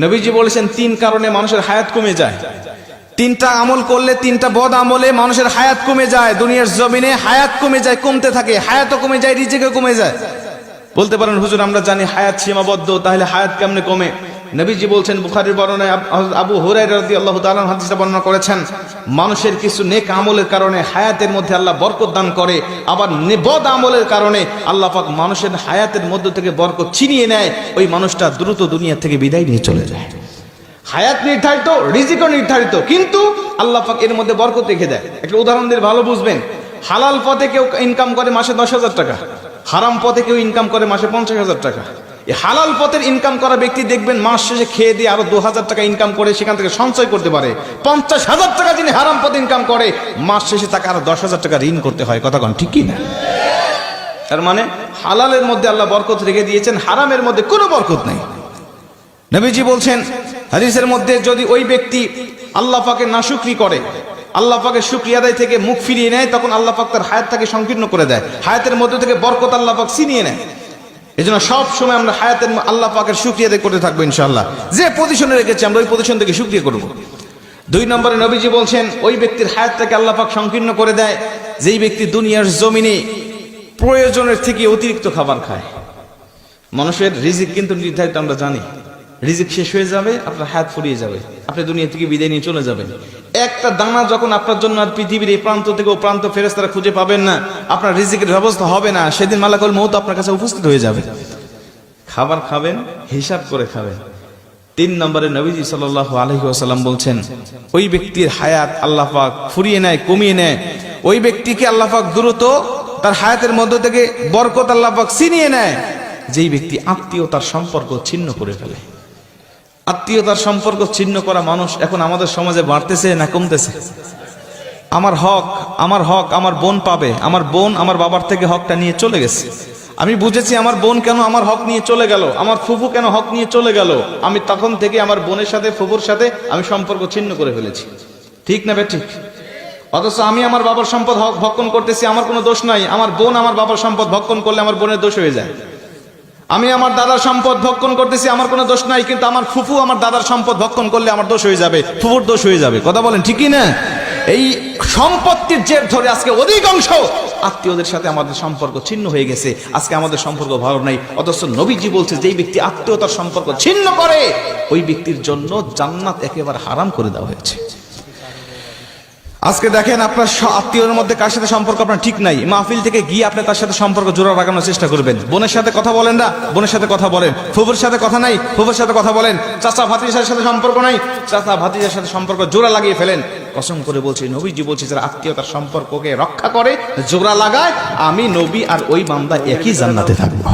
নবীজি বলেছেন 3 কারণে মানুষের হায়াত কমে যায়। 3টা আমল করলে, 3টা বদ আমলে মানুষের হায়াত কমে যায়। দুনিয়ার জমিনে হায়াত কমে যায়, কমতে থাকে, হায়াতও কমে যায়, রিজিকও কমে যায়। বলতে পারেন হুজুর আমরা জানি হায়াত সীমাবদ্ধ, তাহলে হায়াত কেমনে কমে? নবীজি বলছেন, বুখারীর বর্ণনায় আবু হুরায়রা রাদিয়াল্লাহু তাআলা হাদিসটা বর্ণনা করেছেন, মানুষের কিছু নেক আমলের কারণে হায়াতের মধ্যে আল্লাহ বরকত দান করে, আবার বদ আমলের কারণে আল্লাহ পাক মানুষের হায়াতের মধ্য থেকে বরকত ছিনিয়ে নেয়, ওই মানুষটা দ্রুত দুনিয়া থেকে বিদায় নিয়ে চলে যায়। হায়াত নির্ধারিত, রিজিকও নির্ধারিত, কিন্তু আল্লাহ পাক এর মধ্যে বরকত রেখে দেয়। একটা উদাহরণ দিয়ে ভালো বুঝবেন। হালাল পথে কেউ ইনকাম করে মাসে 10,000 টাকা, হারাম পথে কেউ ইনকাম করে মাসে 50,000 টাকা। এই হালাল পথের ইনকাম করা ব্যক্তি দেখবেন মাস শেষে খেয়ে দিয়ে আরো 2,000 টাকা ইনকাম করে সেখান থেকে সঞ্চয় করতে পারে। 50,000 টাকা যিনি হারাম পথে ইনকাম করে, মাস শেষে তাকে আরো 10,000 টাকা ঋণ করতে হয়। কথা কোন ঠিক কি না? তার মানে হালালের মধ্যে আল্লাহ বরকত রেখে দিয়েছেন, হারামের মধ্যে কোনো বরকত নাই। নবীজি বলছেন হাদিসের মধ্যে, যদি ওই ব্যক্তি আল্লাহ পাকের নাশুকরি করে, আল্লাহ পাকের শুকরিয়া আদায় থেকে মুখ ফিরিয়ে নেয়, তখন আল্লাহ পাক তার হায়াতটাকে সংকীর্ণ করে দেয়, হায়াতের মধ্যে থেকে বরকত আল্লাহ পাক ছিনিয়ে নেয়। এজন্য সব সময় আমরা হায়াতের আল্লাহ পাকের শুকরিয়া আদায় করতে থাকবো ইনশাআল্লাহ। যে পজিশনে রেখেছি আমরা ওই পজিশন থেকে শুকরিয়া করব। 2 নম্বরে নবীজি বলছেন, ওই ব্যক্তির হায়াতটাকে আল্লাহ পাক সংকীর্ণ করে দেয় যেই ব্যক্তি দুনিয়ার জমিনে প্রয়োজনের থেকে অতিরিক্ত খাবার খায়। মানুষের রিজিক কিন্তু নির্ধারিত, আমরা জানি। রিজিক শেষ হয়ে যাবে, আপনার হায়াত ফুরিয়ে যাবে, আপনি দুনিয়া থেকে বিদায় নিয়ে চলে যাবেন। একটা দানা যখন আপনার জন্য আর পৃথিবীর এই প্রান্ত থেকে ও প্রান্ত ফেরেশতারা খুঁজে পাবেন না, আপনার রিজিকের ব্যবস্থা হবে না, সেদিন মালাকুল মউত আপনার কাছে উপস্থিত হয়ে যাবে। খাবার খাবেন, হিসাব করে খাবেন। 3 নম্বরে নবীজি সাল্লাল্লাহু আলাইহি ওয়াসাল্লাম বলছেন, ওই ব্যক্তির হায়াত আল্লাহ পাক ফুরিয়ে নেয়, কমিয়ে নেয়। ওই ব্যক্তিকে আল্লাহ পাক দ্রুত তার হায়াতের মধ্য থেকে বরকত আল্লাহ পাক ছিনিয়ে নেয় যেই ব্যক্তি আত্মীয়তার সম্পর্ক ছিন্ন করে ফেলে। আত্মীয়তার সম্পর্ক ছিন্ন করা মানুষ এখন আমাদের সমাজে বাড়তেছে না কমতেছে? আমার হক আমার বোন পাবে, আমার বোন আমার বাবার থেকে হকটা নিয়ে চলে গেছে। আমি বুঝেছি আমার বোন কেন আমার হক নিয়ে চলে গেল, আমার ফুফু কেন হক নিয়ে চলে গেল। আমি তখন থেকে আমার বোনের সাথে, ফুফুর সাথে আমি সম্পর্ক ছিন্ন করে ফেলেছি। ঠিক না বে ঠিক? অথচ আমি আমার বাবার সম্পদ হক ভক্ষণ করতেছি, আমার কোনো দোষ নাই। আমার বোন আমার বাবার সম্পদ ভক্ষণ করলে আমার বোনের দোষ হয়ে যায়। আমি আমার দাদার সম্পদ ভক্ষণ করতেছি, আমার কোনো দোষ নাই, কিন্তু আমার ফুফু আমার দাদার সম্পদ ভক্ষণ করলে আমার দোষ হয়ে যাবে, ফুফুর দোষ হয়ে যাবে। কথা বলেন ঠিক কি না? এই সম্পত্তির জের ধরে আজকে অধিকাংশ আত্মীয়দের সাথে আমাদের সম্পর্ক ছিন্ন হয়ে গেছে। আজকে আমাদের সম্পর্ক ভালো নাই। অথচ নবীজি বলছে, যেই ব্যক্তি আত্মীয়তার সম্পর্ক ছিন্ন করে, ওই ব্যক্তির জন্য জান্নাত একেবারে হারাম করে দেওয়া হয়েছে। আজকে দেখেন, আপনার আত্মীয়র মধ্যে কার সাথে সম্পর্ক আপনার ঠিক নাই, মাহফিল থেকে গিয়ে আপনি তার সাথে সম্পর্ক জোড়া লাগানোর চেষ্টা করবেন। বোনের সাথে কথা বলেন না, বোনের সাথে কথা বলেন। ফুফুর সাথে কথা নাই, ফুফুর সাথে কথা বলেন। চাচা ভাতিজার সাথে সম্পর্ক নাই, চাচা ভাতিজার সাথে সম্পর্ক জোড়া লাগিয়ে ফেলেন। কসম করে বলছি, নবীজি বলছে, যারা আত্মীয়তার সম্পর্ককে রক্ষা করে, জোড়া লাগায়, আমি নবী আর ওই বান্দা একই জান্নাতে থাকবো।